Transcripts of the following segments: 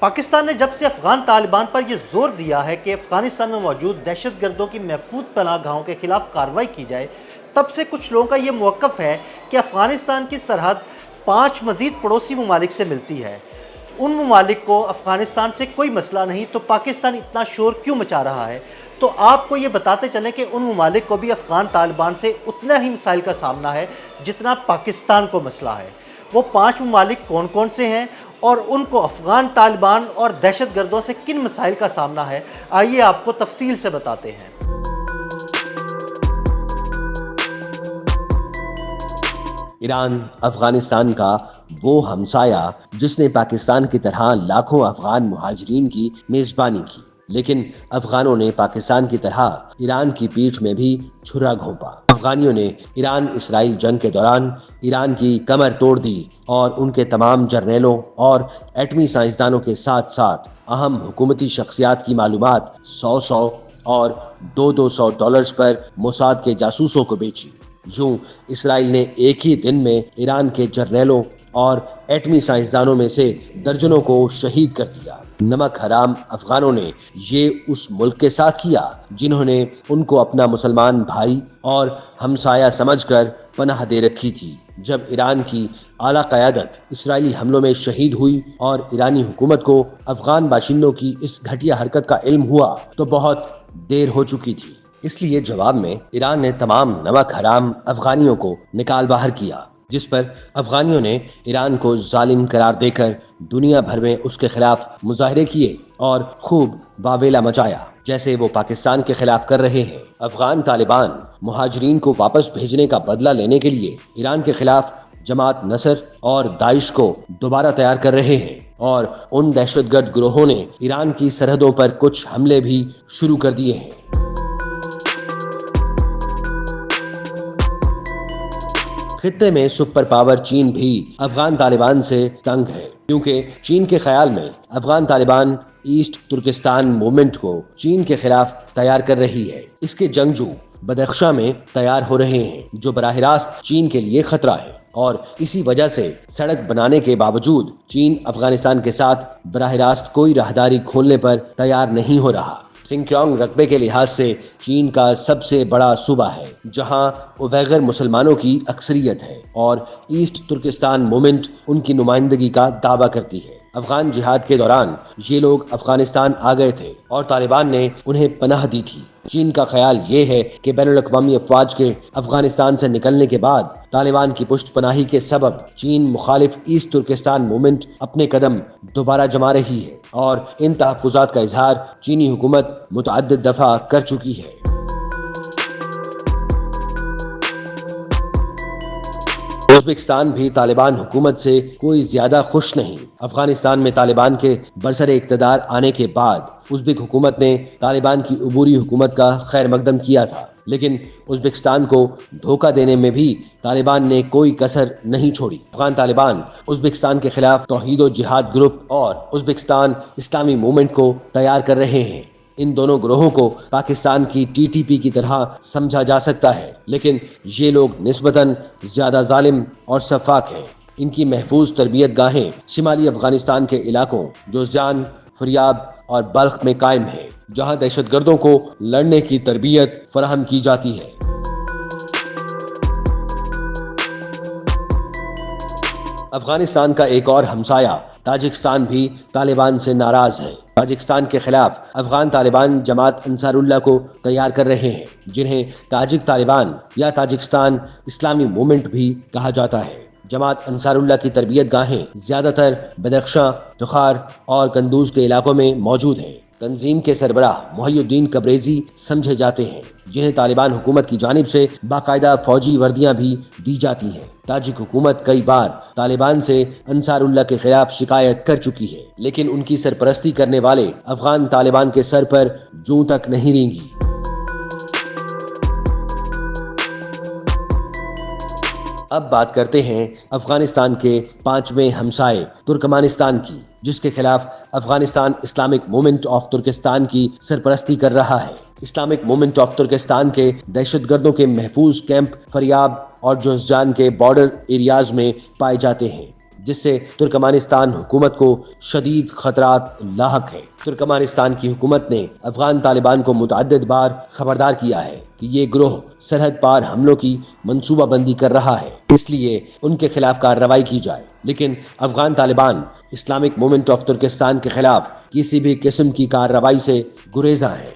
پاکستان نے جب سے افغان طالبان پر یہ زور دیا ہے کہ افغانستان میں موجود دہشت گردوں کی محفوظ پناہ گاہوں کے خلاف کارروائی کی جائے، تب سے کچھ لوگوں کا یہ موقف ہے کہ افغانستان کی سرحد 5 مزید پڑوسی ممالک سے ملتی ہے۔ ان ممالک کو افغانستان سے کوئی مسئلہ نہیں تو پاکستان اتنا شور کیوں مچا رہا ہے؟ تو آپ کو یہ بتاتے چلیں کہ ان ممالک کو بھی افغان طالبان سے اتنا ہی مسائل کا سامنا ہے جتنا پاکستان کو مسئلہ ہے۔ وہ 5 ممالک کون کون سے ہیں اور ان کو افغان طالبان اور دہشت گردوں سے کن مسائل کا سامنا ہے، آئیے آپ کو تفصیل سے بتاتے ہیں۔ ایران افغانستان کا وہ ہمسایہ جس نے پاکستان کی طرح لاکھوں افغان مہاجرین کی میزبانی کی، لیکن افغانوں نے پاکستان کی طرح ایران کی پیٹھ میں بھی چھرا گھونپا۔ افغانیوں نے ایران اسرائیل جنگ کے دوران ایران کی کمر توڑ دی اور ان کے تمام جرنیلوں اور ایٹمی سائنسدانوں کے ساتھ ساتھ اہم حکومتی شخصیات کی معلومات 100 اور $200 پر موساد کے جاسوسوں کو بیچی۔ یوں اسرائیل نے ایک ہی دن میں ایران کے جرنیلوں اور ایٹمی سائنسدانوں میں سے درجنوں کو شہید کر دیا۔ نمک حرام افغانوں نے یہ اس ملک کے ساتھ کیا جنہوں نے ان کو اپنا مسلمان بھائی اور ہمسایہ سمجھ کر پناہ دے رکھی تھی۔ جب ایران کی اعلیٰ قیادت اسرائیلی حملوں میں شہید ہوئی اور ایرانی حکومت کو افغان باشندوں کی اس گھٹیا حرکت کا علم ہوا تو بہت دیر ہو چکی تھی۔ اس لیے جواب میں ایران نے تمام نمک حرام افغانیوں کو نکال باہر کیا، جس پر افغانیوں نے ایران کو ظالم قرار دے کر دنیا بھر میں اس کے خلاف مظاہرے کیے اور خوب واویلا مچایا، جیسے وہ پاکستان کے خلاف کر رہے ہیں۔ افغان طالبان مہاجرین کو واپس بھیجنے کا بدلہ لینے کے لیے ایران کے خلاف جماعت نصر اور داعش کو دوبارہ تیار کر رہے ہیں، اور ان دہشت گرد گروہوں نے ایران کی سرحدوں پر کچھ حملے بھی شروع کر دیے ہیں۔ خطے میں سپر پاور چین بھی افغان طالبان سے تنگ ہے، کیونکہ چین کے خیال میں Afghan Taliban east Turkestan movement کو چین کے خلاف تیار کر رہی ہے۔ اس کے جنگجو بدخشاں میں تیار ہو رہے ہیں، جو براہ راست چین کے لیے خطرہ ہے، اور اسی وجہ سے سڑک بنانے کے باوجود چین افغانستان کے ساتھ براہ راست کوئی راہداری کھولنے پر تیار نہیں ہو رہا۔ سنکیونگ رقبے کے لحاظ سے چین کا سب سے بڑا صوبہ ہے، جہاں اویغر مسلمانوں کی اکثریت ہے، اور ایسٹ ترکستان موومنٹ ان کی نمائندگی کا دعویٰ کرتی ہے۔ افغان جہاد کے دوران یہ لوگ افغانستان آ گئے تھے اور طالبان نے انہیں پناہ دی تھی۔ چین کا خیال یہ ہے کہ بین الاقوامی افواج کے افغانستان سے نکلنے کے بعد طالبان کی پشت پناہی کے سبب چین مخالف ایسٹ ترکستان موومنٹ اپنے قدم دوبارہ جما رہی ہے، اور ان تحفظات کا اظہار چینی حکومت متعدد دفعہ کر چکی ہے۔ ازبکستان بھی طالبان حکومت سے کوئی زیادہ خوش نہیں۔ افغانستان میں طالبان کے برسر اقتدار آنے کے بعد ازبک حکومت نے طالبان کی عبوری حکومت کا خیر مقدم کیا تھا، لیکن ازبکستان کو دھوکہ دینے میں بھی طالبان نے کوئی کسر نہیں چھوڑی۔ افغان طالبان ازبکستان کے خلاف توحید و جہاد گروپ اور ازبکستان اسلامی موومنٹ کو تیار کر رہے ہیں۔ ان دونوں گروہوں کو پاکستان کی TTP کی طرح سمجھا جا سکتا ہے، لیکن یہ لوگ نسبتاً زیادہ ظالم اور شفاق ہیں۔ ان کی محفوظ تربیت گاہیں شمالی افغانستان کے علاقوں جوزجان، فریاب اور بلخ میں قائم ہیں، جہاں دہشت گردوں کو لڑنے کی تربیت فراہم کی جاتی ہے۔ افغانستان کا ایک اور ہمسایہ تاجکستان بھی طالبان سے ناراض ہے۔ تاجکستان کے خلاف افغان طالبان جماعت انصار اللہ کو تیار کر رہے ہیں، جنہیں تاجک طالبان یا تاجکستان اسلامی موومنٹ بھی کہا جاتا ہے۔ جماعت انصار اللہ کی تربیت گاہیں زیادہ تر بدخشاں، تخار اور قندوز کے علاقوں میں موجود ہیں۔ تنظیم کے سربراہ محی الدین کبریزی سمجھے جاتے ہیں، جنہیں طالبان حکومت کی جانب سے باقاعدہ فوجی وردیاں بھی دی جاتی ہیں۔ تاجک حکومت کئی بار طالبان سے انصار اللہ کے خلاف شکایت کر چکی ہے، لیکن ان کی سرپرستی کرنے والے افغان طالبان کے سر پر جوں تک نہیں رینگی۔ اب بات کرتے ہیں افغانستان کے 5ویں ہمسائے ترکمانستان کی، جس کے خلاف Afghanistan Islamic movement of Turkestan کی سرپرستی کر رہا ہے۔ اسلامک موومنٹ آف ترکستان کے دہشت گردوں کے محفوظ کیمپ فریاب اور جوزجان کے بارڈر ایریاز میں پائے جاتے ہیں۔ جس سے ترکمانستان حکومت کو شدید خطرات لاحق ہیں۔ ترکمانستان کی حکومت نے افغان طالبان کو متعدد بار خبردار کیا ہے کہ یہ گروہ سرحد پار حملوں کی منصوبہ بندی کر رہا ہے، اس لیے ان کے خلاف کارروائی کی جائے، لیکن Afghan Taliban Islamic movement of Turkestan کے خلاف کسی بھی قسم کی کارروائی سے گریزاں ہیں۔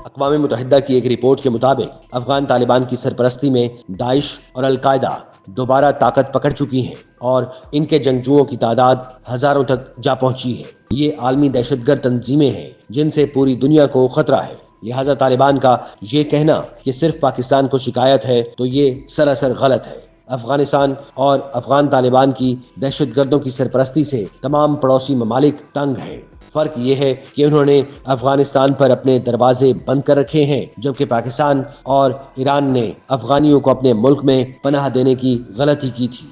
اقوام متحدہ کی ایک رپورٹ کے مطابق افغان طالبان کی سرپرستی میں داعش اور القاعدہ دوبارہ طاقت پکڑ چکی ہیں اور ان کے جنگجوؤں کی تعداد ہزاروں تک جا پہنچی ہے۔ یہ عالمی دہشت گرد تنظیمیں ہیں جن سے پوری دنیا کو خطرہ ہے، لہذا طالبان کا یہ کہنا کہ صرف پاکستان کو شکایت ہے تو یہ سراسر غلط ہے۔ افغانستان اور افغان طالبان کی دہشت گردوں کی سرپرستی سے تمام پڑوسی ممالک تنگ ہیں۔ فرق یہ ہے کہ انہوں نے افغانستان پر اپنے دروازے بند کر رکھے ہیں، جبکہ پاکستان اور ایران نے افغانیوں کو اپنے ملک میں پناہ دینے کی غلطی کی تھی۔